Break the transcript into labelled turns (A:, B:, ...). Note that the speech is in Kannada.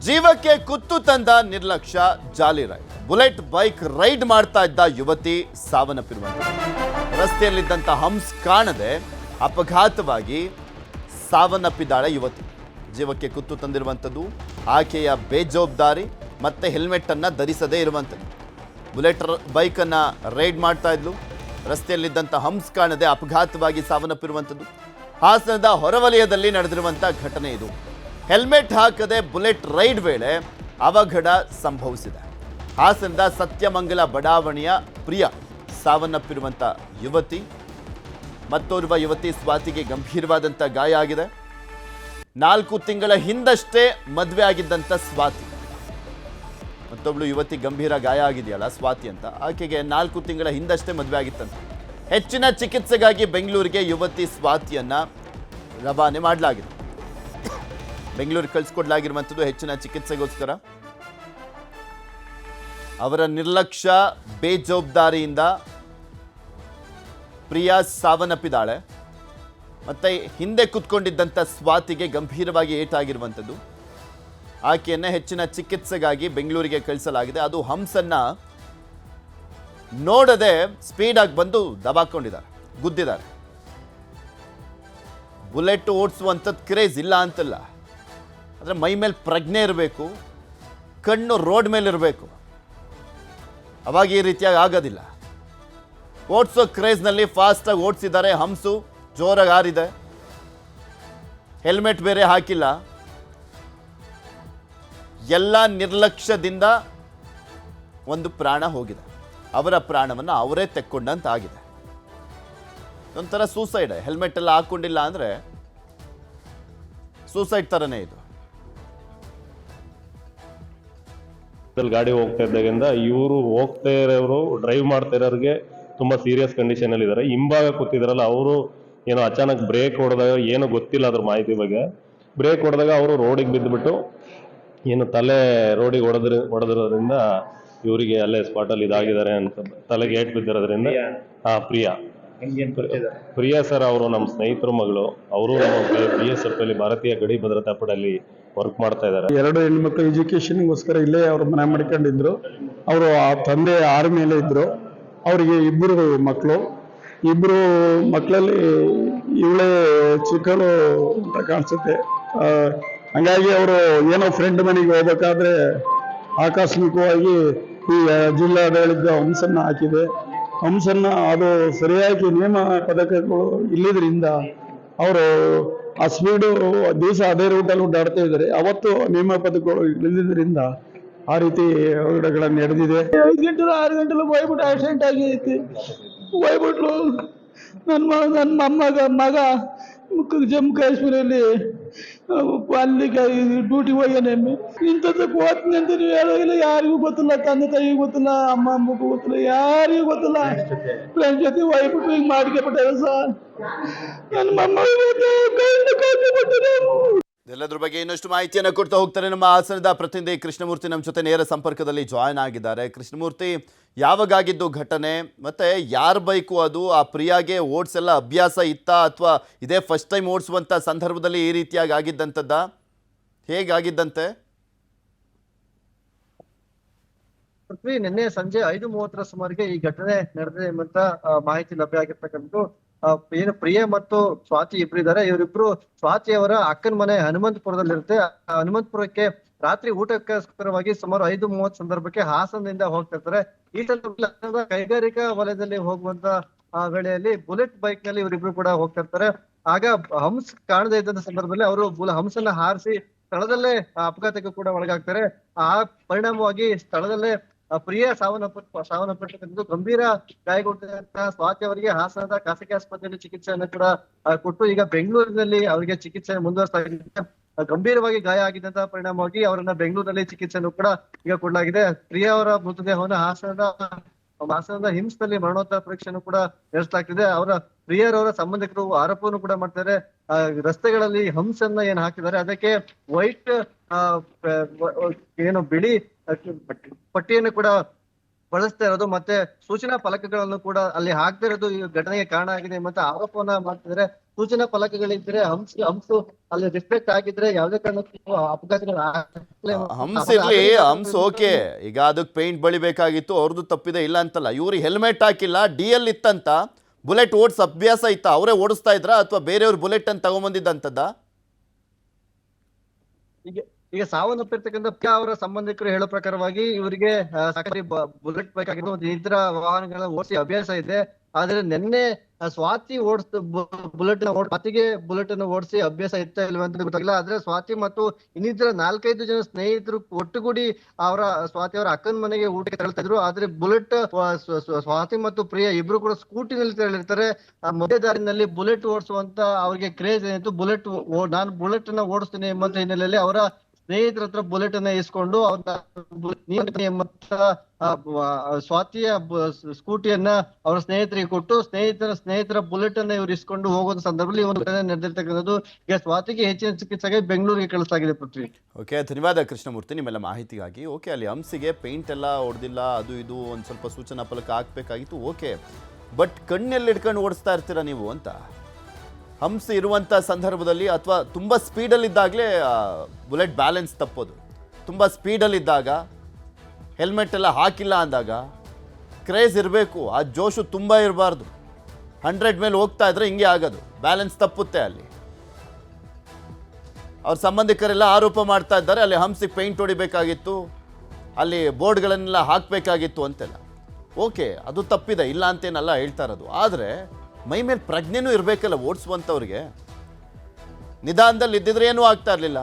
A: ಜೀವಕ್ಕೆ ಕುತ್ತು ತಂದ ನಿರ್ಲಕ್ಷ್ಯ jolly ride. Bullet bike ride ಮಾಡ್ತಾ ಇದ್ದ ಯುವತಿ ಸಾವನ್ನಪ್ಪಿರುವಂಥದ್ದು. ರಸ್ತೆಯಲ್ಲಿದ್ದಂಥ ಹಂಸ್ ಕಾಣದೆ ಅಪಘಾತವಾಗಿ ಸಾವನ್ನಪ್ಪಿದ್ದಾಳೆ ಯುವತಿ. ಜೀವಕ್ಕೆ ಕುತ್ತು ತಂದಿರುವಂಥದ್ದು ಆಕೆಯ ಬೇಜವಾಬ್ದಾರಿ ಮತ್ತೆ ಹೆಲ್ಮೆಟ್ ಅನ್ನ ಧರಿಸದೇ ಇರುವಂಥದ್ದು. ಬುಲೆಟ್ ಬೈಕನ್ನು ರೈಡ್ ಮಾಡ್ತಾ ಇದ್ಲು. ರಸ್ತೆಯಲ್ಲಿದ್ದಂಥ ಹಂಸ್ ಕಾಣದೆ ಅಪಘಾತವಾಗಿ ಸಾವನ್ನಪ್ಪಿರುವಂಥದ್ದು. ಹಾಸನದ ಹೊರವಲಯದಲ್ಲಿ ನಡೆದಿರುವಂಥ ಘಟನೆ ಇದು. ಹೆಲ್ಮೆಟ್ ಹಾಕದೆ ಬುಲೆಟ್ ರೈಡ್ ವೇಳೆ ಅವಘಡ ಸಂಭವಿಸಿದೆ. ಹಾಸನದ ಸತ್ಯಮಂಗಲ ಬಡಾವಣೆಯ ಪ್ರಿಯ ಸಾವನ್ನಪ್ಪಿರುವಂಥ ಯುವತಿ. ಮತ್ತೋರ್ವ ಯುವತಿ ಸ್ವಾತಿಗೆ ಗಂಭೀರವಾದಂಥ ಗಾಯ ಆಗಿದೆ. 4 ತಿಂಗಳ ಹಿಂದಷ್ಟೇ ಮದುವೆ ಆಗಿದ್ದಂಥ ಸ್ವಾತಿ. ಮತ್ತೊಬ್ಳು ಯುವತಿ ಗಂಭೀರ ಗಾಯ ಆಗಿದೆಯಲ್ಲ ಸ್ವಾತಿ ಅಂತ, ಆಕೆಗೆ 4 ತಿಂಗಳ ಹಿಂದಷ್ಟೇ ಮದುವೆ ಆಗಿತ್ತಂತೆ. ಹೆಚ್ಚಿನ ಚಿಕಿತ್ಸೆಗಾಗಿ ಬೆಂಗಳೂರಿಗೆ ಯುವತಿ ಸ್ವಾತಿಯನ್ನ ರವಾನೆ ಮಾಡಲಾಗಿದೆ. ಬೆಂಗಳೂರಿಗೆ ಕಳಿಸ್ಕೊಡ್ಲಾಗಿರುವಂಥದ್ದು ಹೆಚ್ಚಿನ ಚಿಕಿತ್ಸೆಗೋಸ್ಕರ. ಅವರ ನಿರ್ಲಕ್ಷ್ಯ ಬೇಜವಾಬ್ದಾರಿಯಿಂದ ಪ್ರಿಯಾ ಸಾವನ್ನಪ್ಪಿದ್ದಾಳೆ. ಮತ್ತೆ ಹಿಂದೆ ಕುತ್ಕೊಂಡಿದ್ದಂಥ ಸ್ವಾತಿಗೆ ಗಂಭೀರವಾಗಿ ಏಟಾಗಿರುವಂಥದ್ದು. ಆಕೆಯನ್ನು ಹೆಚ್ಚಿನ ಚಿಕಿತ್ಸೆಗಾಗಿ ಬೆಂಗಳೂರಿಗೆ ಕಳಿಸಲಾಗಿದೆ. ಅದು ಹಂಸನ್ನ ನೋಡದೆ ಸ್ಪೀಡಾಗಿ ಬಂದು ದಬಾಕೊಂಡಿದ್ದಾರೆ, ಗುದ್ದಿದ್ದಾರೆ. ಬುಲೆಟ್ ಓಡಿಸುವಂಥದ್ದು ಕ್ರೇಜ್ ಇಲ್ಲ ಅಂತಲ್ಲ, ಆದರೆ ಮೈ ಮೇಲೆ ಪ್ರಜ್ಞೆ ಇರಬೇಕು, ಕಣ್ಣು ರೋಡ್ ಮೇಲೆ ಇರಬೇಕು. ಅವಾಗ ಈ ರೀತಿಯಾಗಿ ಆಗೋದಿಲ್ಲ. ಓಡಿಸೋ ಕ್ರೇಜ್ನಲ್ಲಿ ಫಾಸ್ಟಾಗಿ ಓಡಿಸಿದ್ದಾರೆ. ಹಂಸು ಜೋರಾಗಿ ಹಾರಿದೆ. ಹೆಲ್ಮೆಟ್ ಬೇರೆ ಹಾಕಿಲ್ಲ. ಎಲ್ಲ ನಿರ್ಲಕ್ಷ್ಯದಿಂದ ಒಂದು ಪ್ರಾಣ ಹೋಗಿದೆ. ಅವರ ಪ್ರಾಣವನ್ನು ಅವರೇ ತೆಕ್ಕೊಂಡಂತ ಆಗಿದೆ. ಒಂಥರ ಸೂಸೈಡ್. ಹೆಲ್ಮೆಟ್ ಎಲ್ಲ ಹಾಕೊಂಡಿಲ್ಲ ಅಂದರೆ ಸೂಸೈಡ್ ಥರನೇ ಇದು.
B: ಗಾಡಿ ಹೋಗ್ತಾ ಇದ್ದಾಗಿಂದ ಇವರು ಹೋಗ್ತಾ ಇರೋರು ಡ್ರೈವ್ ಮಾಡ್ತಾ ಇರೋರಿಗೆ ತುಂಬಾ ಸೀರಿಯಸ್ ಕಂಡೀಷನ್ ಅಲ್ಲಿ ಇದ್ದಾರೆ. ಹಿಂಭಾಗ ಕೂತಿದಾರಲ್ಲ ಅವರು ಏನೋ ಅಚಾನಕ್ ಬ್ರೇಕ್ ಹೊಡೆದಾಗ ಏನೋ ಗೊತ್ತಿಲ್ಲ ಅದ್ರ ಮಾಹಿತಿ ಬಗ್ಗೆ. ಬ್ರೇಕ್ ಹೊಡೆದಾಗ ಅವರು ರೋಡಿಗೆ ಬಿದ್ದುಬಿಟ್ಟು ಏನು ತಲೆ ರೋಡಿಗೆ ಹೊಡೆದಿರೋದ್ರಿಂದ ಇವರಿಗೆ ಅಲ್ಲೇ ಸ್ಪಾಟಲ್ಲಿ ಇದಾಗಿದ್ದಾರೆ ಅಂತ, ತಲೆಗೆ ಏಟ್ ಬಿದ್ದಿರೋದ್ರಿಂದ. ಪ್ರಿಯಾ ಸರ್ ಅವರು ನಮ್ಮ ಸ್ನೇಹಿತರ ಮಗಳು. ಅವರು ನಮ್ಮ BSF ಅಲ್ಲಿ ಭಾರತೀಯ ಗಡಿ ಭದ್ರತಾ ಪಡೆಯಲ್ಲಿ ವರ್ಕ್ ಮಾಡ್ತಾ ಇದ್ದಾರೆ.
C: 2 ಹೆಣ್ಮಕ್ಳು ಎಜುಕೇಶನ್ಗೋಸ್ಕರ ಇಲ್ಲೇ ಅವ್ರ ಮನೆ ಮಾಡ್ಕೊಂಡಿದ್ರು. ಅವರು ಆ ತಂದೆ ಆರ್ಮಿಯಲ್ಲೇ ಇದ್ರು. ಅವರಿಗೆ 2 ಮಕ್ಕಳು. 2 ಮಕ್ಕಳಲ್ಲಿ ಇವಳೇ ಚಿಕ್ಕಳು ಅಂತ ಕಾಣಿಸುತ್ತೆ. ಹಂಗಾಗಿ ಅವರು ಏನೋ ಫ್ರೆಂಡ್ ಮನೆಗೆ ಹೋಗ್ಬೇಕಾದ್ರೆ ಆಕಸ್ಮಿಕವಾಗಿ ಈ ಜಿಲ್ಲಾಡಳಿತ ಹಂಸನ್ನ ಹಾಕಿದೆ. ಹಂಸನ್ನ ಅದು ಸರಿಯಾಗಿ ನಿಯಮ ಪದಕಗಳು ಇಲ್ಲದ್ರಿಂದ ಅವರು ಆ ಸ್ಪೀಡು ದಿವಸ ಅದೇ ರೂಟಲ್ಲಿ ಓಡಾಡ್ತಾ ಇದ್ದಾರೆ. ಅವತ್ತು ನಿಯಮ ಪದಕಗಳು ಇಲ್ಲದ್ರಿಂದ ಆ ರೀತಿ ಅವಘಡಗಳು ನಡೆದಿದೆ. 5 ಗಂಟೆ 6 ಗಂಟೆಲ್ಲ ಹೋಗ್ಬಿಟ್ಟು ಆಕ್ಸಿಡೆಂಟ್ ಆಗೈತಿ. ಹೋಗ್ಬಿಟ್ಲು ನನ್ನ ಮಗ ಜಮ್ಮು ಕಾಶ್ಮೀರಲ್ಲಿ ಅಲ್ಲಿ ಡ್ಯೂಟಿಗೆ ಹೋಗ್ಯಾನೆ. ಇಂಥದ್ದಕ್ಕೆ ಹೋಗ್ತೀನಿ ಅಂತ ನೀವು ಹೇಳೋಗಿಲ್ಲ. ಯಾರಿಗೂ ಗೊತ್ತಿಲ್ಲ, ತಂದೆ ತಾಯಿಗೂ ಗೊತ್ತಿಲ್ಲ, ಅಮ್ಮಗೂ ಗೊತ್ತಿಲ್ಲ, ಯಾರಿಗೂ ಗೊತ್ತಿಲ್ಲ. ಫ್ರೆಂಡ್ ಜೊತೆ ಹೋಗ್ಬಿಟ್ಟು ಹಿಂಗೆ ಮಾಡ್ಕೊಬಿಟ್ಟಾರೆ ಸರ್. ನನ್ನ
A: ಎಲ್ಲದ್ರ ಬಗ್ಗೆ ಇನ್ನಷ್ಟು ಮಾಹಿತಿಯನ್ನು ಕೊಡ್ತಾ ಹೋಗ್ತಾರೆ ನಮ್ಮ ಹಾಸನದ ಪ್ರತಿನಿಧಿ ಕೃಷ್ಣಮೂರ್ತಿ. ನಮ್ಮ ಜೊತೆ ನೇರ ಸಂಪರ್ಕದಲ್ಲಿ ಜಾಯ್ನ್ ಆಗಿದ್ದಾರೆ. ಕೃಷ್ಣಮೂರ್ತಿ, ಯಾವಾಗಾಗಿದ್ದು ಘಟನೆ, ಮತ್ತೆ ಯಾರ ಬೈಕು ಅದು? ಆ ಪ್ರಿಯಾಗೆ ಓಡಿಸೆಲ್ಲ ಅಭ್ಯಾಸ ಇತ್ತಾ ಅಥವಾ ಇದೇ ಫಸ್ಟ್ ಟೈಮ್ ಓಡಿಸುವಂಥ ಸಂದರ್ಭದಲ್ಲಿ ಈ ರೀತಿಯಾಗಿ ಆಗಿದ್ದಂಥದ್ದ? ಹೇಗಾಗಿದ್ದಂತೆ?
D: ನಿನ್ನೆ ಸಂಜೆ 5:30 ಸುಮಾರಿಗೆ ಈ ಘಟನೆ ನಡೆದಿದೆ ಎಂಬಂತ ಮಾಹಿತಿ ಲಭ್ಯ ಆಗಿರ್ತಕ್ಕಂಥದ್ದು. ಏನು ಪ್ರಿಯಾ ಮತ್ತು ಸ್ವಾತಿ ಇಬ್ಬರಿದ್ದಾರೆ. ಇವರಿಬ್ರು ಸ್ವಾತಿ ಅವರ ಅಕ್ಕನ ಮನೆ ಹನುಮಂತಪುರದಲ್ಲಿರುತ್ತೆ. ಹನುಮಂತಪುರಕ್ಕೆ ರಾತ್ರಿ ಊಟಕ್ಕೋಸ್ಕರವಾಗಿ ಸುಮಾರು 5:30 ಸಂದರ್ಭಕ್ಕೆ ಹಾಸನದಿಂದ ಹೋಗ್ತಾ ಇರ್ತಾರೆ. ಈ ಸಂದರ್ಭದಲ್ಲಿ ಕೈಗಾರಿಕಾ ವಲಯದಲ್ಲಿ ಹೋಗುವಂತ ವೇಳೆಯಲ್ಲಿ ಬುಲೆಟ್ ಬೈಕ್ ನಲ್ಲಿ ಇವರಿಬ್ರು ಕೂಡ ಹೋಗ್ತಾ ಇರ್ತಾರೆ. ಆಗ ಹಂಸ್ ಕಾಣದೇ ಇದ್ದಂತ ಸಂದರ್ಭದಲ್ಲಿ ಅವರು ಹಂಸನ್ನ ಹಾರಿಸಿ ಸ್ಥಳದಲ್ಲೇ ಅಪಘಾತಕ್ಕೂ ಕೂಡ ಒಳಗಾಗ್ತಾರೆ. ಆ ಪರಿಣಾಮವಾಗಿ ಸ್ಥಳದಲ್ಲೇ ಪ್ರಿಯಾ ಸಾವನ್ನಪ್ಪಿರ್ತಕ್ಕಂಥದ್ದು. ಗಂಭೀರ ಗಾಯಗೊಂಡಿರುವಂತಹ ಸ್ವಾತಿ ಅವರಿಗೆ ಹಾಸನದ ಖಾಸಗಿ ಆಸ್ಪತ್ರೆಯಲ್ಲಿ ಚಿಕಿತ್ಸೆಯನ್ನು ಕೂಡ ಕೊಟ್ಟು ಈಗ ಬೆಂಗಳೂರಿನಲ್ಲಿ ಅವರಿಗೆ ಚಿಕಿತ್ಸೆ ಮುಂದುವರಿಸಲಾಗಿದೆ. ಗಂಭೀರವಾಗಿ ಗಾಯ ಆಗಿದ್ದಂತಹ ಪರಿಣಾಮವಾಗಿ ಅವರನ್ನ ಬೆಂಗಳೂರಿನಲ್ಲಿ ಚಿಕಿತ್ಸೆಯನ್ನು ಕೂಡ ಈಗ ಕೊಡಲಾಗಿದೆ. ಪ್ರಿಯಾ ಅವರ ಮೃತದೇಹವನ್ನು ಹಾಸನದ ಹಿಮ್ಸ್ನಲ್ಲಿ ಮರಣೋತ್ತರ ಪರೀಕ್ಷೆಯನ್ನು ಕೂಡ ನಡೆಸಲಾಗ್ತಿದೆ. ಅವರ ಪ್ರಿಯರವರ ಸಂಬಂಧಿಕರು ಆರೋಪವನ್ನು ಕೂಡ ಮಾಡ್ತಾರೆ. ರಸ್ತೆಗಳಲ್ಲಿ ಹಂಸನ್ನ ಏನ್ ಹಾಕಿದ್ದಾರೆ ಅದಕ್ಕೆ ವೈಟ್ ಏನು ಬಿಳಿ ಪಟ್ಟಿಯನ್ನು ಕೂಡ ಬಳಸ್ತಾ ಇರೋದು ಮತ್ತೆ ಸೂಚನಾ ಫಲಕಗಳನ್ನು ಕೂಡ ಅಲ್ಲಿ ಹಾಕ್ತಾ ಇರೋದು ಈ ಘಟನೆಗೆ ಕಾರಣ ಆಗಿದೆ ಮತ್ತೆ ಆರೋಪವನ್ನ ಮಾಡ್ತಿದ್ರೆ. ಸೂಚನಾ ಫಲಕಗಳಿದ್ರೆ ಹಂಸು ಅಲ್ಲಿ ರಿಫ್ಲೆಕ್ಟ್ ಆಗಿದ್ರೆ ಯಾವುದೇ ಕಾರಣಕ್ಕೂ ಅಪಘಾತಗಳು
A: ಹಂಸ್ ಇರ್ಲಿ, ಹಂಸ್ ಓಕೆ, ಈಗ ಅದಕ್ಕೆ ಪೇಂಟ್ ಬಳಿಬೇಕಾಗಿತ್ತು, ಅವ್ರದ್ದು ತಪ್ಪಿದೆ ಇಲ್ಲ ಅಂತಲ್ಲ. ಇವ್ರು ಹೆಲ್ಮೆಟ್ ಹಾಕಿಲ್ಲ, DL ಇತ್ತಂತ, ಬುಲೆಟ್ ಓಡಿಸ್ ಅಭ್ಯಾಸ ಇತ್ತ, ಅವರೇ ಓಡಿಸ್ತಾ ಇದ್ರ ಅಥವಾ ಬೇರೆಯವ್ರು ಬುಲೆಟ್ ಅಂತ ತಗೊಂಬಂದಿದ್ದಂತದ್ದ?
D: ಈಗ ಸಾವನ್ನಪ್ಪಿರ್ತಕ್ಕಂಥ ಅವರ ಸಂಬಂಧಿಕರು ಹೇಳೋ ಪ್ರಕಾರವಾಗಿ ಇವರಿಗೆ ಬುಲೆಟ್ ಬೇಕಾಗಿದ್ದು ಇತರ ವಾಹನಗಳನ್ನ ಓಡಿಸಿ ಅಭ್ಯಾಸ ಇದೆ. ಆದ್ರೆ ನಿನ್ನೆ ಸ್ವಾತಿ ಸ್ವಾತಿಗೆ ಬುಲೆಟ್ ಅನ್ನು ಓಡಿಸಿ ಅಭ್ಯಾಸ ಇತ್ತ ಇಲ್ವಾ ಅಂತ ಗೊತ್ತಾಗಿಲ್ಲ. ಆದ್ರೆ ಸ್ವಾತಿ ಮತ್ತು ಇನ್ನಿತರ 4-5 ಜನ ಸ್ನೇಹಿತರು ಒಟ್ಟುಗೂಡಿ ಸ್ವಾತಿ ಅವರ ಅಕ್ಕನ ಮನೆಗೆ ಊಟಕ್ಕೆ ತೆರಳ್ತಾ ಇದ್ರು. ಆದ್ರೆ ಬುಲೆಟ್ ಸ್ವಾತಿ ಮತ್ತು ಪ್ರಿಯಾ ಇಬ್ರು ಕೂಡ ಸ್ಕೂಟಿನಲ್ಲಿ ತೆರಳಿರ್ತಾರೆ. ಮಧ್ಯ ದಾರಿನಲ್ಲಿ ಬುಲೆಟ್ ಓಡಿಸುವಂತ ಅವ್ರಿಗೆ ಕ್ರೇಜ್ ಏನಿತ್ತು. ನಾನು ಬುಲೆಟ್ ಅನ್ನ ಓಡಿಸ್ತೀನಿ ಎಂಬಂತ ಹಿನ್ನೆಲೆಯಲ್ಲಿ ಅವರ ಸ್ನೇಹಿತರ ಹತ್ರ ಬುಲೆಟ್ ಅನ್ನ ಇಸ್ಕೊಂಡು ಸ್ವಾತಿಯ ಸ್ಕೂಟಿಯನ್ನ ಅವರ ಸ್ನೇಹಿತರಿಗೆ ಕೊಟ್ಟು ಸ್ನೇಹಿತರ ಬುಲೆಟ್ ಅನ್ನ ಇವ್ರು ಇಸ್ಕೊಂಡು ಹೋಗುವ ಸಂದರ್ಭದಲ್ಲಿ ಒಂದು ಘಟನೆ ನಡೆದಿರ್ತಕ್ಕಂಥದ್ದು. ಈಗ ಸ್ವಾತಿಗೆ ಹೆಚ್ಚಿನ ಚಿಕಿತ್ಸೆಗೆ ಬೆಂಗಳೂರಿಗೆ ಕಳಿಸಲಾಗಿದೆ ಪೃಥ್ವಿ.
A: ಓಕೆ, ಧನ್ಯವಾದ ಕೃಷ್ಣಮೂರ್ತಿ ನಿಮ್ಮೆಲ್ಲ ಮಾಹಿತಿಗಾಗಿ. ಓಕೆ, ಅಲ್ಲಿ ಹಂಸಿಗೆ ಪೇಂಟ್ ಎಲ್ಲ ಹೊಡೆದಿಲ್ಲ, ಅದು ಇದು ಒಂದು ಸ್ವಲ್ಪ ಸೂಚನಾ ಫಲಕ ಹಾಕ್ಬೇಕಾಗಿತ್ತು, ಓಕೆ. ಬಟ್ ಕಣ್ಣಲ್ಲಿ ಇಟ್ಕೊಂಡು ಓಡಿಸ್ತಾ ಇರ್ತೀರಾ ನೀವು ಅಂತ. ಹಂಸ ಇರುವಂಥ ಸಂದರ್ಭದಲ್ಲಿ ಅಥವಾ ತುಂಬ ಸ್ಪೀಡಲ್ಲಿದ್ದಾಗಲೇ ಬುಲೆಟ್ ಬ್ಯಾಲೆನ್ಸ್ ತಪ್ಪೋದು. ತುಂಬ ಸ್ಪೀಡಲ್ಲಿದ್ದಾಗ ಹೆಲ್ಮೆಟ್ ಎಲ್ಲ ಹಾಕಿಲ್ಲ ಅಂದಾಗ ಕ್ರೇಜ್ ಇರಬೇಕು, ಆ ಜೋಶು ತುಂಬ ಇರಬಾರ್ದು. 100 ಮೇಲೆ ಹೋಗ್ತಾ ಇದ್ರೆ ಹಿಂಗೆ ಆಗೋದು, ಬ್ಯಾಲೆನ್ಸ್ ತಪ್ಪುತ್ತೆ. ಅಲ್ಲಿ ಅವ್ರ ಸಂಬಂಧಿಕರೆಲ್ಲ ಆರೋಪ ಮಾಡ್ತಾ ಇದ್ದಾರೆ, ಅಲ್ಲಿ ಹಂಸಿಗೆ ಪೇಂಟ್ ಹೊಡಿಬೇಕಾಗಿತ್ತು, ಅಲ್ಲಿ ಬೋರ್ಡ್ಗಳನ್ನೆಲ್ಲ ಹಾಕಬೇಕಾಗಿತ್ತು ಅಂತೆಲ್ಲ. ಓಕೆ, ಅದು ತಪ್ಪಿದೆ, ಇಲ್ಲ ಅಂತೇನಲ್ಲ ಹೇಳ್ತಾ ಇರೋದು. ಆದರೆ ಮೈ ಮೇಲೆ ಪ್ರಜ್ಞೆನೂ ಇರಬೇಕಲ್ಲ ಓಡಿಸುವಂಥವ್ರಿಗೆ. ನಿಧಾನದಲ್ಲಿ ಇದ್ದಿದ್ರೆ ಏನೂ ಆಗ್ತಾ ಇರಲಿಲ್ಲ.